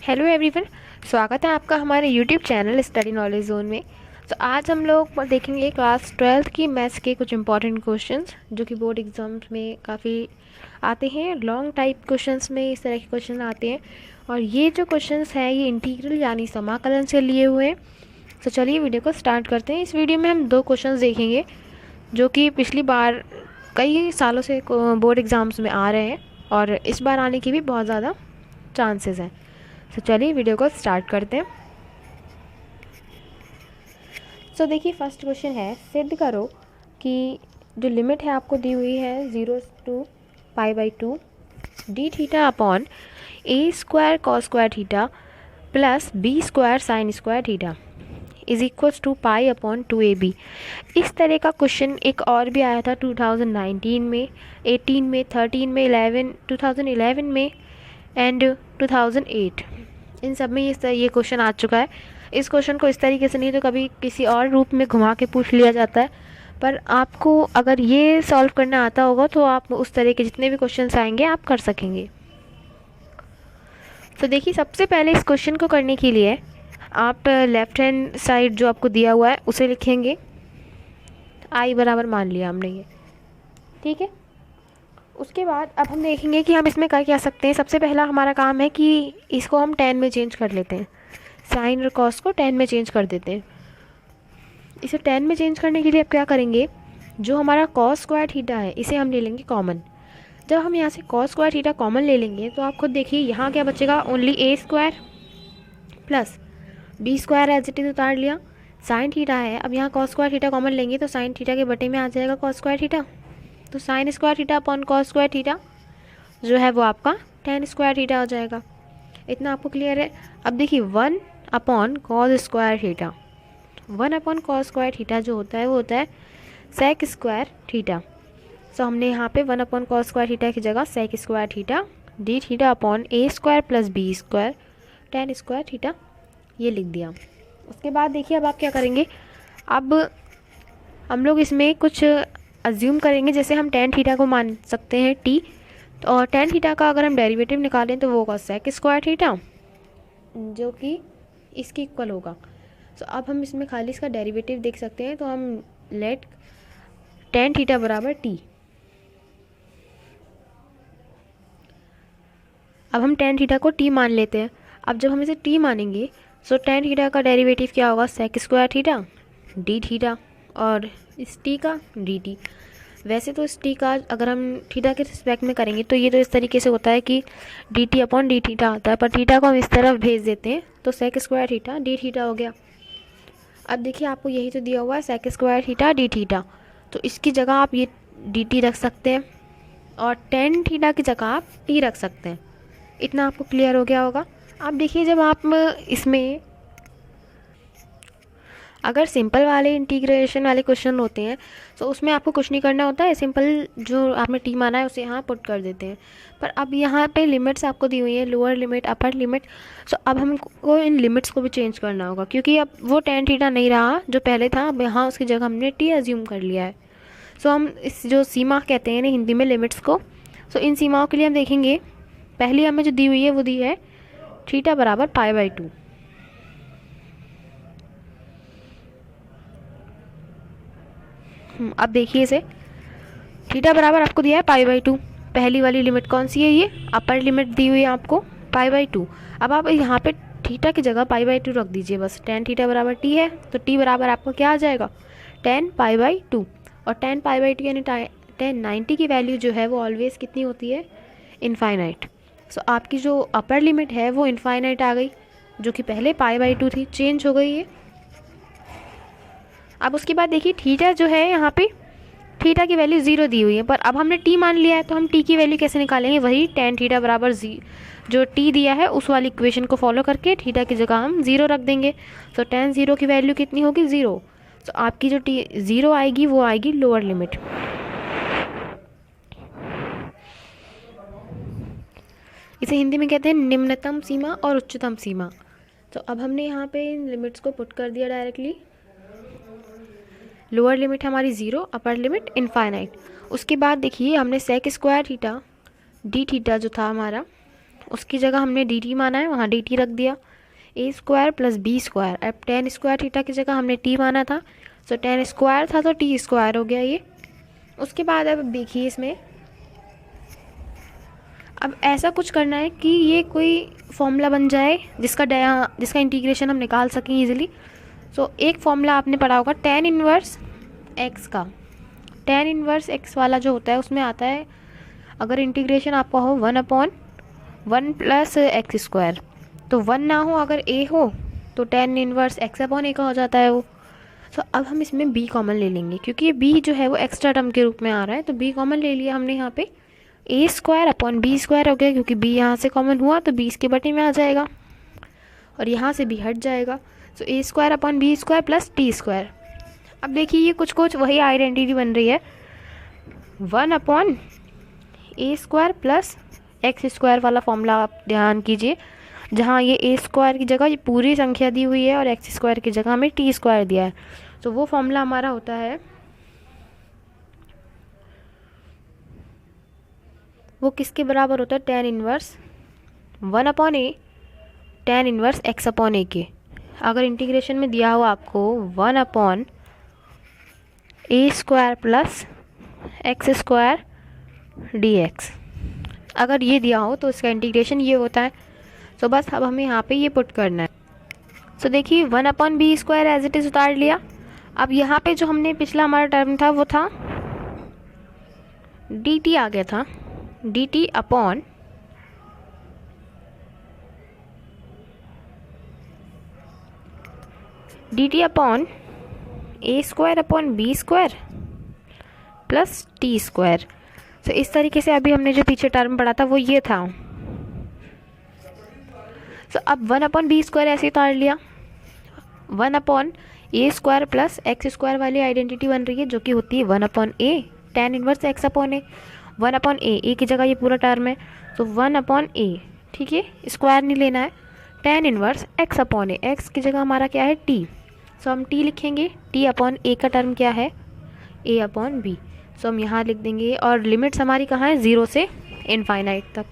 Hello everyone, स्वागत है आपका हमारे YouTube channel study knowledge zone में। तो आज हम लोग देखेंगे क्लास 12th की मैथ्स के कुछ इंपॉर्टेंट क्वेश्चंस जो कि बोर्ड एग्जाम्स में काफ़ी आते हैं। लॉन्ग टाइप क्वेश्चंस में इस तरह के क्वेश्चन आते हैं और ये जो क्वेश्चंस हैं ये इंटीग्रल यानी समाकलन से लिए हुए हैं। तो चलिए वीडियो को स्टार्ट करते हैं। इस वीडियो में हम दो क्वेश्चन देखेंगे जो कि पिछली बार कई सालों से बोर्ड एग्ज़ाम्स में आ रहे हैं और इस बार आने की भी बहुत ज़्यादा चांसेस हैं। तो चलिए वीडियो को स्टार्ट करते हैं। तो देखिए फर्स्ट क्वेश्चन है, सिद्ध करो कि जो लिमिट है आपको दी हुई है 0 to π/2 d theta upon a square cos square theta plus B square sine square theta is equals to π/2ab। इस तरह का क्वेश्चन एक और भी आया था 2019 में, 18 में, 13 में, 2011 में एंड 2008। इन सब में ये क्वेश्चन आ चुका है। इस क्वेश्चन को इस तरीके से नहीं तो कभी किसी और रूप में घुमा के पूछ लिया जाता है, पर आपको अगर ये सॉल्व करना आता होगा तो आप उस तरह के जितने भी क्वेश्चंस आएंगे आप कर सकेंगे। तो देखिए सबसे पहले इस क्वेश्चन को करने के लिए आप लेफ्ट हैंड साइड जो आपको दिया हुआ है उसे लिखेंगे। आई बराबर मान लिया हमने ये, ठीक है। उसके बाद अब हम देखेंगे कि हम इसमें कर क्या सकते हैं। सबसे पहला हमारा काम है कि इसको हम 10 में चेंज कर लेते हैं, साइन और कॉस को 10 में चेंज कर देते हैं। इसे 10 में चेंज करने के लिए अब क्या करेंगे, जो हमारा कॉस स्क्वायर थीटा है इसे हम ले लेंगे कॉमन। जब हम यहाँ से कॉस स्क्वायर थीटा कॉमन ले लेंगे तो आप खुद देखिए यहाँ क्या बचेगा, only A square plus B square as it is उतार लिया। साइन थीटा है, अब यहाँ कॉस स्क्वायर थीटा कॉमन लेंगे तो साइन थीटा के बटे में आ जाएगा कॉस स्क्वायर थीटा। तो sign square theta upon cos square theta जो है वो आपका tan स्क्वायर थीटा हो जाएगा। इतना आपको क्लियर है। अब देखिए 1 upon cos square theta, 1 upon cos square theta जो होता है वो होता है सेक स्क्वायर थीटा। सो हमने यहाँ पे 1 अपॉन कॉस स्क्वायर थीटा की जगह sec square theta D theta upon a square plus B square tan square theta ये लिख दिया। उसके बाद देखिए अब आप क्या करेंगे, अब हम लोग इसमें कुछ अज्यूम करेंगे। जैसे हम tan थीटा को मान सकते हैं t, और tan थीटा का अगर हम डेरिवेटिव निकालें तो वो होगा सेक स्क्वायर थीटा जो कि इसके इक्वल होगा। तो अब हम इसमें खाली इसका डेरिवेटिव देख सकते हैं, तो हम लेट tan थीटा बराबर t। अब हम tan थीटा को t मान लेते हैं। अब जब हम इसे t मानेंगे तो tan थीटा का डेरिवेटिव क्या होगा, sec square theta D theta और इस t का dt। वैसे तो इस t का अगर हम थीटा के रिस्पेक्ट में करेंगे तो ये तो इस तरीके से होता है कि dt अपॉन डी थीटा आता है, पर थीटा को हम इस तरफ भेज देते हैं तो sec square theta D theta हो गया। अब देखिए आपको यही तो दिया हुआ है sec square theta D theta, तो इसकी जगह आप ये dt रख सकते हैं और tan थीटा की जगह आप t रख सकते हैं। इतना आपको क्लियर हो गया होगा। अब देखिए जब आप इसमें अगर सिंपल वाले इंटीग्रेशन वाले क्वेश्चन होते हैं तो उसमें आपको कुछ नहीं करना होता है, सिंपल जो आपने टी माना है उसे यहाँ पुट कर देते हैं। पर अब यहाँ पे लिमिट्स आपको दी हुई है, लोअर लिमिट अपर लिमिट। सो अब हमको इन लिमिट्स को भी चेंज करना होगा क्योंकि अब वो tan थीटा नहीं रहा जो पहले था, अब यहाँ उसकी जगह हमने टी एज्यूम कर लिया है। सो हम इस जो सीमा कहते हैं ना हिंदी में लिमिट्स को, सो इन सीमाओं के लिए हम देखेंगे। पहली हमें जो दी हुई है वो दी है थीटा बराबर π/2। अब देखिए इसे, थीटा बराबर आपको दिया है π/2। पहली वाली लिमिट कौन सी है, ये अपर लिमिट दी हुई है आपको π/2। अब आप यहाँ पे थीटा की जगह π/2 रख दीजिए बस। tan थीटा बराबर t है तो t बराबर आपका क्या आ जाएगा, tan π/2। और tan π/2 यानी tan 90 की वैल्यू जो है वो ऑलवेज कितनी होती है, इनफाइनाइट। सो आपकी जो अपर लिमिट है वो इनफाइनाइट आ गई, जो कि पहले π/2 थी, चेंज हो गई है। अब उसके बाद देखिए थीटा जो है यहाँ पे थीटा की वैल्यू 0 दी हुई है, पर अब हमने t मान लिया है तो हम t की वैल्यू कैसे निकालेंगे, वही tan थीटा बराबर जो t दिया है उस वाली इक्वेशन को फॉलो करके थीटा की जगह हम 0 रख देंगे। तो tan 0 की वैल्यू कितनी होगी, 0। तो आपकी जो t 0 आएगी वो आएगी लोअर लिमिट। इसे हिंदी में कहते हैं निम्नतम सीमा और उच्चतम सीमा। तो अब हमने यहाँ पे इन लिमिट्स को पुट कर दिया डायरेक्टली। लोअर लिमिट हमारी 0, अपर लिमिट इनफाइनाइट। उसके बाद देखिए हमने sec square theta D theta जो था हमारा उसकी जगह हमने डी टी माना है, वहाँ डी टी रख दिया। ए स्क्वायर प्लस बी स्क्वायर, अब टेन स्क्वायर थीटा की जगह हमने टी माना था, तो टेन स्क्वायर था तो टी स्क्वायर हो गया ये। उसके बाद अब देखिए इसमें अब ऐसा कुछ करना है कि ये कोई फॉर्मूला बन जाए जिसका इंटीग्रेशन हम निकाल सकें ईजिली। सो एक फॉर्मूला आपने पढ़ा होगा टेन इनवर्स एक्स का। टेन इनवर्स एक्स वाला जो होता है उसमें आता है, अगर इंटीग्रेशन आपका हो 1/1 प्लस एक्स स्क्वायर, तो 1 ना हो अगर ए हो तो टेन इनवर्स एक्स अपॉन ए का हो जाता है वो। सो अब हम इसमें बी कॉमन ले लेंगे, क्योंकि ये बी जो है वो एक्स्ट्रा टर्म के रूप में आ रहा है, तो बी कॉमन ले लिया हमने यहाँ पे। ए स्क्वायर अपॉन बी स्क्वायर हो गया, क्योंकि बी यहाँ से कॉमन हुआ तो बी इसके बटे में आ जाएगा और यहाँ से बी हट जाएगा। So a square upon B square plus t square. अब देखिए ये कुछ वही आइडेंटिटी बन रही है, 1 upon a square plus x square वाला फॉर्मूला आप ध्यान कीजिए, जहाँ ये ए स्क्वायर की जगह ये पूरी संख्या दी हुई है और एक्स स्क्वायर की जगह हमें टी स्क्वायर दिया है। तो वो फॉर्मूला हमारा होता है, वो किसके बराबर होता है, tan inverse 1 upon a tan inverse x upon a के। अगर इंटीग्रेशन में दिया हो आपको 1 upon a square plus x square d x, अगर ये दिया हो तो इसका इंटीग्रेशन ये होता है। तो बस अब हमें यहाँ पे ये पुट करना है। तो देखिए 1 upon B square as it is उतार लिया। अब यहाँ पे जो हमने पिछला हमारा टर्म था वो था डी टी आ गया था, d t upon a square upon B square plus t square. तो इस तरीके से अभी हमने जो पीछे टर्म पढ़ा था वो ये था। तो अब 1 अपॉन बी स्क्वायर ऐसे उतार लिया, 1 upon a square plus x square वाली आइडेंटिटी बन रही है, जो कि होती है 1 upon a tan inverse x upon A. 1 upon ए की जगह ये पूरा टर्म है, तो 1 अपॉन ए, ठीक है, स्क्वायर नहीं लेना है, टेन इनवर्स एक्स अपॉन ए, एक्स की जगह हमारा क्या है टी, सो हम टी लिखेंगे। टी अपॉन ए का टर्म क्या है, ए अपॉन बी, सो हम यहाँ लिख देंगे। और लिमिट्स हमारी कहाँ है, 0 से इनफाइनाइट तक।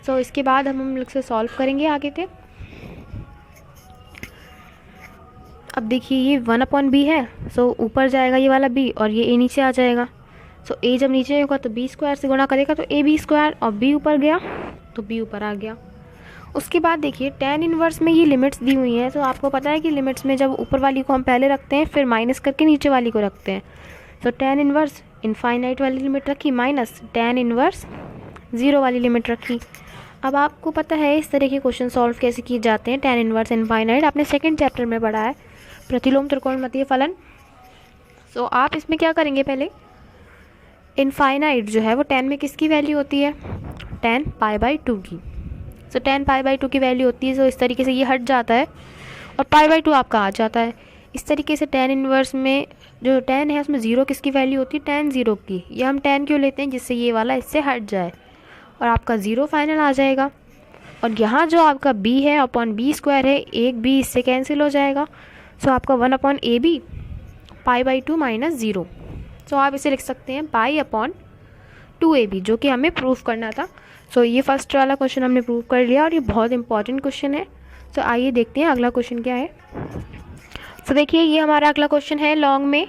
सो इसके बाद हम लोग से सॉल्व करेंगे आगे थे। अब देखिए ये 1 अपॉन बी है, सो ऊपर जाएगा ये वाला बी और ये ए नीचे आ जाएगा। सो ए जब नीचे होगा तो बी स्क्वायर से गुणा करेगा तो ए बी स्क्वायर, और बी ऊपर गया तो बी ऊपर आ गया। उसके बाद देखिए टेन इनवर्स में ये लिमिट्स दी हुई हैं, तो आपको पता है कि लिमिट्स में जब ऊपर वाली को हम पहले रखते हैं फिर माइनस करके नीचे वाली को रखते हैं। तो टेन इनवर्स इनफाइनाइट वाली लिमिट रखी माइनस टेन इनवर्स 0 वाली लिमिट रखी। अब आपको पता है इस तरह के क्वेश्चन सॉल्व कैसे किए जाते हैं, टेन इनवर्स इनफाइनाइट आपने सेकंड चैप्टर में पढ़ा है, प्रतिलोम त्रिकोणमितीय फलन। सो आप इसमें क्या करेंगे, पहले इनफाइनाइट जो है वो 10 में किसकी वैल्यू होती है, 10 पाई बाई 2 की। सो 10 पाई बाई 2 की वैल्यू होती है, तो इस तरीके से ये हट जाता है और पाई बाई 2 आपका आ जाता है। इस तरीके से 10 इनवर्स में जो 10 है उसमें 0 किसकी वैल्यू होती है, 10 0 की। ये हम 10 क्यों लेते हैं, जिससे ये वाला इससे हट जाए और आपका 0 फाइनल आ जाएगा। और यहाँ जो आपका b है अपॉन बी स्क्वायर है, एक b इससे कैंसिल हो जाएगा। सो आपका 1 upon A B pi by 2 minus 0। So आप इसे लिख सकते हैं पाई अपॉन 2ab, जो कि हमें प्रूफ करना था। सो ये फर्स्ट वाला क्वेश्चन हमने प्रूव कर लिया और ये बहुत इंपॉर्टेंट क्वेश्चन है। सो आइए देखते हैं अगला क्वेश्चन क्या है। सो देखिए ये हमारा अगला क्वेश्चन है लॉन्ग में।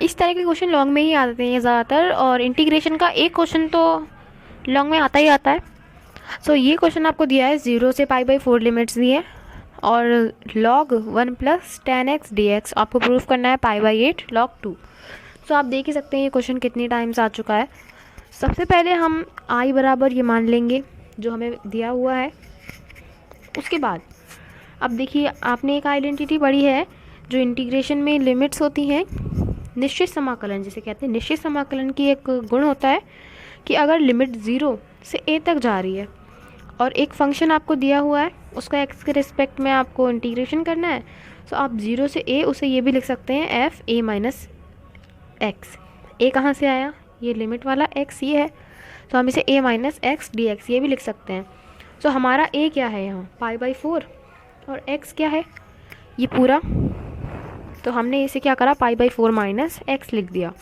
इस तरह के क्वेश्चन लॉन्ग में ही आते हैं ज़्यादातर, और इंटीग्रेशन का एक क्वेश्चन तो लॉन्ग में आता ही आता है। सो ये क्वेश्चन आपको दिया है 0 से पाई बाई 4 लिमिट्स दी है और log 1 प्लस 10x dx आपको प्रूफ करना है पाई बाई 8 log 2। सो आप देख ही सकते हैं ये क्वेश्चन कितनी टाइम्स आ चुका है। सबसे पहले हम i बराबर ये मान लेंगे जो हमें दिया हुआ है। उसके बाद अब देखिए आपने एक आइडेंटिटी पढ़ी है जो इंटीग्रेशन में लिमिट्स होती हैं, निश्चित समाकलन जिसे कहते हैं। निश्चित समाकलन की एक गुण होता है कि अगर लिमिट 0 से a तक जा रही है और एक फंक्शन आपको दिया हुआ है, उसका x के रिस्पेक्ट में आपको इंटीग्रेशन करना है, तो आप 0 से a उसे ये भी लिख सकते हैं f a minus x. a कहाँ से आया, ये लिमिट वाला x ये है, तो हम इसे a minus x D x ये भी लिख सकते हैं। तो हमारा a क्या है यहाँ पाई बाई 4 और x क्या है ये पूरा, तो हमने इसे क्या करा पाई बाई 4 माइनस एक्स लिख दिया।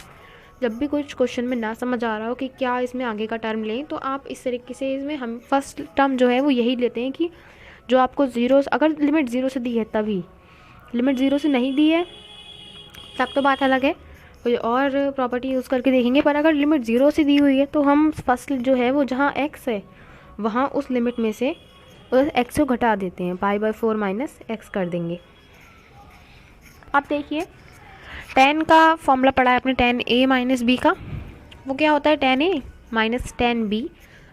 जब भी कुछ क्वेश्चन में ना समझ आ रहा हो कि क्या इसमें आगे का टर्म लें, तो आप इस तरीके से, इसमें हम फर्स्ट टर्म जो है वो यही लेते हैं कि जो आपको ज़ीरो, अगर लिमिट ज़ीरो से दी है तभी, लिमिट ज़ीरो से नहीं दी है तब तो बात अलग है, कोई और प्रॉपर्टी यूज़ करके देखेंगे। पर अगर लिमिट ज़ीरो से दी हुई है तो हम फर्स्ट जो है वो जहाँ x है वहाँ उस लिमिट में से उस x को घटा देते हैं, π/4 माइनस x कर देंगे। अब देखिए tan का फॉर्मूला पढ़ा है आपने, tan a माइनस b का, वो क्या होता है tan a minus tan b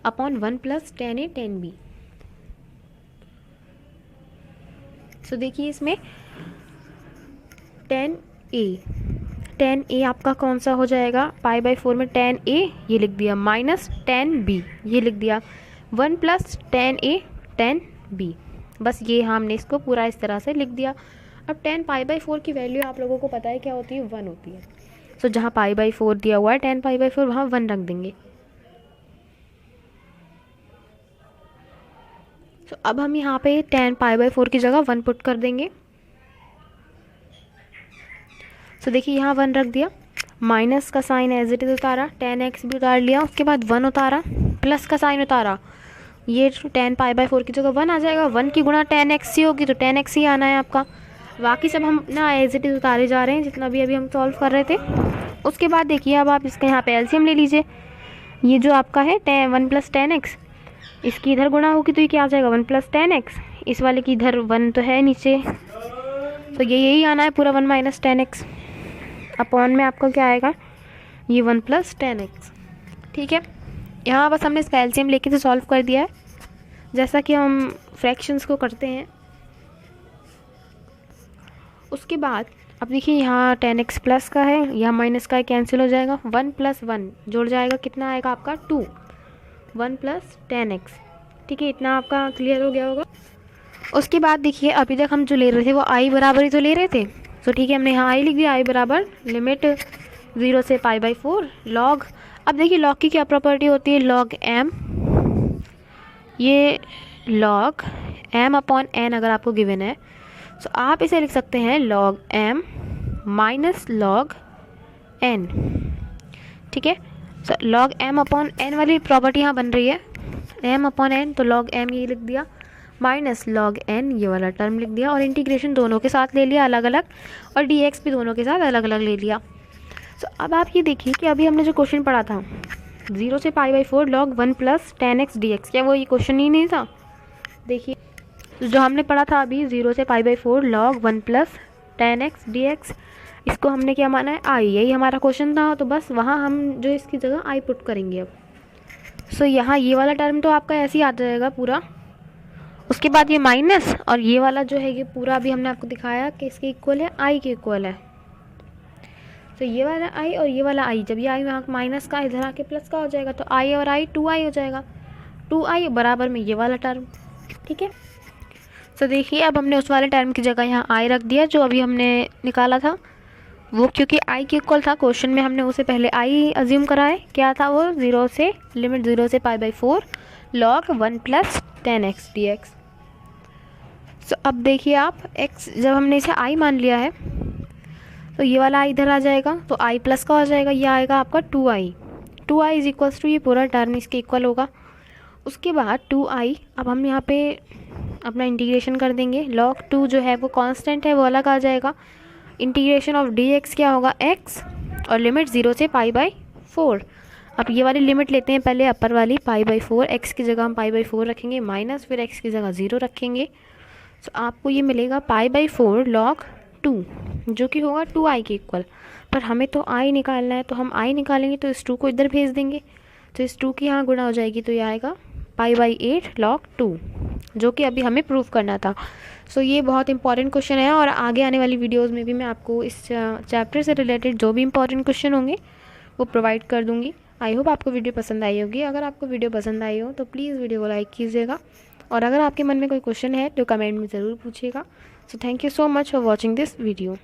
upon 1 plus tan a tan b। सो देखिए इसमें tan a आपका कौन सा हो जाएगा, π/4 में tan a ये लिख दिया माइनस tan b ये लिख दिया, 1 plus tan a tan b, बस ये हमने इसको पूरा इस तरह से लिख दिया। अब tan π/4 की वैल्यू आप लोगों को पता है क्या होती है, 1 होती है। सो जहाँ π/4 दिया हुआ है tan π/4 वहाँ 1 रख देंगे। सो अब हम यहाँ पे tan π/4 की जगह 1 पुट कर देंगे। सो देखिए यहाँ 1 रख दिया, माइनस का साइन एज इट इज़ उतारा, tan x भी उतार लिया, उसके बाद 1 उतारा, प्लस का साइन उतारा, ये tan π/4 की जगह 1 आ जाएगा। 1 की गुणा tan x ही होगी तो tan x ही आना है आपका। बाकी सब हम ना एज इट इज़ उतारे जा रहे हैं जितना भी अभी हम सॉल्व कर रहे थे। उसके बाद देखिए अब आप इसका यहाँ पे एलसीएम ले लीजिए, ये जो आपका है 1 प्लस tan x, इसकी इधर गुणा होगी तो ये क्या आ जाएगा 1 प्लस tan x, इस वाले की इधर 1 तो है नीचे, तो ये यही आना है पूरा 1 माइनस tan x अपॉन में आपका क्या आएगा ये 1 प्लस tan x। ठीक है, यहाँ बस हमने इसका एलसीएम लेके से सॉल्व कर दिया है जैसा कि हम फ्रैक्शंस को करते हैं। उसके बाद अब देखिए यहाँ tan x प्लस का है, यहाँ माइनस का है, कैंसिल हो जाएगा, 1 प्लस 1 जुड़ जाएगा, कितना आएगा आपका 2, 1 प्लस tan x। ठीक है, इतना आपका क्लियर हो गया होगा। उसके बाद देखिए अभी तक हम जो ले रहे थे वो i बराबर ही तो ले रहे थे, तो ठीक है हमने यहाँ i लिख दिया, i बराबर लिमिट 0 से π/4 log। अब देखिए log की क्या प्रॉपर्टी होती है, log m, ये log m अपॉन n अगर आपको गिवन है तो आप इसे लिख सकते हैं log m minus log n। ठीक है, तो log m अपॉन n वाली प्रॉपर्टी यहाँ बन रही है, m अपॉन n, तो log m ये लिख दिया माइनस log n ये वाला टर्म लिख दिया, और इंटीग्रेशन दोनों के साथ ले लिया अलग अलग, और dx भी दोनों के साथ अलग अलग ले लिया। तो अब आप ये देखिए कि अभी हमने जो क्वेश्चन पढ़ा था 0 से π/4 log 1 plus tan x dx, क्या वो ये क्वेश्चन ही नहीं था। देखिए जो हमने पढ़ा था अभी 0 से π/4 log 1 plus tan x dx, इसको हमने क्या माना है i, यही हमारा क्वेश्चन था, तो बस वहाँ हम जो इसकी जगह i पुट करेंगे अब। सो यहाँ ये वाला टर्म तो आपका ऐसे ही आ जाएगा पूरा, उसके बाद ये माइनस, और ये वाला जो है ये पूरा अभी हमने आपको दिखाया कि इसके इक्वल है, i के इक्वल है। तो ये वाला i और ये वाला i, जब ये i वहाँ माइनस का इधर आके प्लस का हो जाएगा तो i और i 2i हो जाएगा, 2i बराबर में ये वाला टर्म। ठीक है, तो देखिए अब हमने उस वाले टर्म की जगह यहाँ i रख दिया जो अभी हमने निकाला था, वो क्योंकि i के इक्वल था क्वेश्चन में, हमने उसे पहले i अज्यूम करा है, क्या था वो 0 से लिमिट 0 से π/4 log 1 plus tan x dx। तो अब देखिए आप x जब हमने इसे i मान लिया है तो ये वाला i इधर आ जाएगा, तो i प्लस का हो जाएगा, ये आएगा आपका 2i इज इक्वल्स टू ये पूरा टर्म इसके इक्वल होगा। उसके बाद 2i, अब हम यहाँ पे अपना इंटीग्रेशन कर देंगे, log 2 जो है वो कांस्टेंट है वो अलग आ जाएगा, इंटीग्रेशन ऑफ dx क्या होगा x, और लिमिट 0 से π/4। अब ये वाली लिमिट लेते हैं पहले अपर वाली π/4, x की जगह हम π/4 रखेंगे माइनस, फिर x की जगह 0 रखेंगे, तो आपको ये मिलेगा π/4 log 2 जो कि होगा 2i के इक्वल। पर हमें तो i निकालना है, तो हम i निकालेंगे तो इस 2 को इधर भेज देंगे, तो इस 2 की यहाँ गुणा हो जाएगी, तो ये आएगा π/8 log 2 जो कि अभी हमें प्रूव करना था। सो ये बहुत इंपॉर्टेंट क्वेश्चन है, और आगे आने वाली वीडियोज़ में भी मैं आपको इस चैप्टर से रिलेटेड जो भी इंपॉर्टेंट क्वेश्चन होंगे वो प्रोवाइड कर दूँगी। आई होप आपको वीडियो पसंद आई होगी। अगर आपको वीडियो पसंद आई हो तो प्लीज़ वीडियो को लाइक कीजिएगा, और अगर आपके मन में कोई क्वेश्चन है तो कमेंट में ज़रूर पूछिएगा। So thank you so much for watching this video.